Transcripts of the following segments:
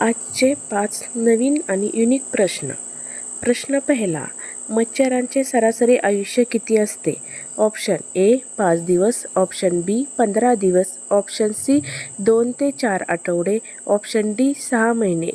आजचे 5 नवीन आणि युनिक प्रश्न. प्रश्न पहिला. मच्छरांचे सरासरी आयुष्य किती असते? ऑप्शन ए 5 दिवस, ऑप्शन बी 15 दिवस, ऑप्शन सी 2 ते 4 आठवडे, ऑप्शन डी 6 महिने.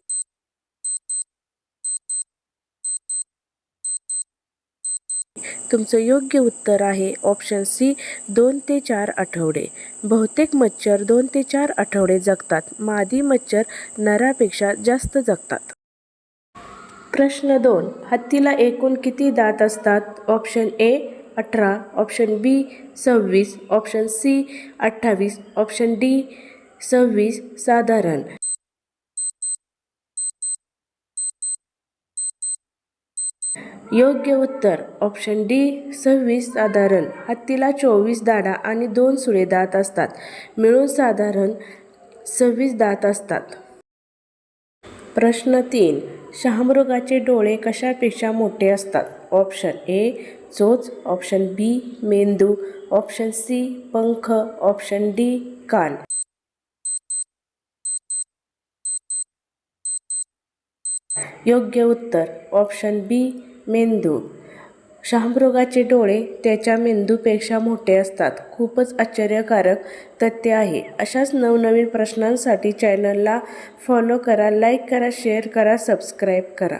तुमचं योग्य उत्तर आहे ऑप्शन सी 2 ते 4 आठवडे. बहुतेक मच्छर 2 ते 4 आठवडे जगतात. मादी मच्छर नरापेक्षा जास्त जगतात. प्रश्न 2. हत्तीला एकूण किती दात असतात? Option A 18, option B 26, option C 28, option D 26 साधारण. योग्य उत्तर ऑप्शन डी 26 साधारण. हत्तीला 24 दाढा आणि 2 सुळे दात असतात. मिळून साधारण 26 दात असतात. प्रश्न 3. शहामृगाचे डोळे कशापेक्षा मोठे असतात? ऑप्शन ए चोच, ऑप्शन बी मेंदू, ऑप्शन सी पंख, ऑप्शन डी कान. योग्य उत्तर ऑप्शन बी मेंदू. शहामृगाचे डोळे त्याच्या मेंदूपेक्षा मोठे असतात. खूपच आश्चर्यकारक तथ्य आहे. अशाच नवनवीन प्रश्नांसाठी चॅनलला फॉलो करा, लाईक करा, शेअर करा, सबस्क्राईब करा.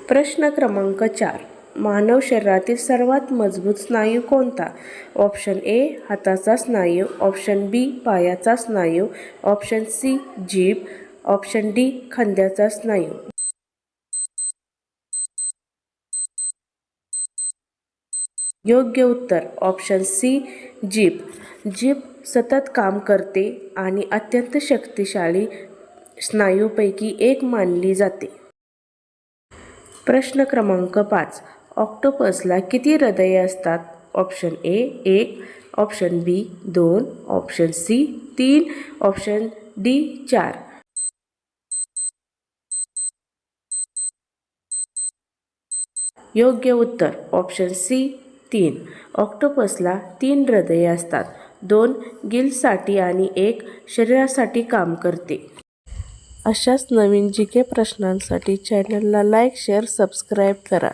प्रश्न क्रमांक 4. मानव शरीरातील सर्वात मजबूत स्नायू कोणता? ऑप्शन ए हाताचा स्नायू, ऑप्शन बी पायाचा स्नायू, ऑप्शन सी जीभ, ऑप्शन डी खांद्याचा स्नायू. योग्य उत्तर ऑप्शन सी जीभ. जीभ सतत काम करते आणि अत्यंत शक्तिशाली स्नायूपैकी एक मानली जाते. प्रश्न क्रमांक 5. ऑक्टोपसला किती हृदये असतात? Option A 1, option B 2, option C 3, option D 4. योग्य उत्तर ऑप्शन सी 3. ऑक्टोपसला 3 हृदये असतात. 2 गिल्ससाठी आणि 1 शरीरासाठी काम करते. अशाच नवीन जीके प्रश्नांसाठी चॅनलला लाईक, शेअर, सबस्क्राईब करा.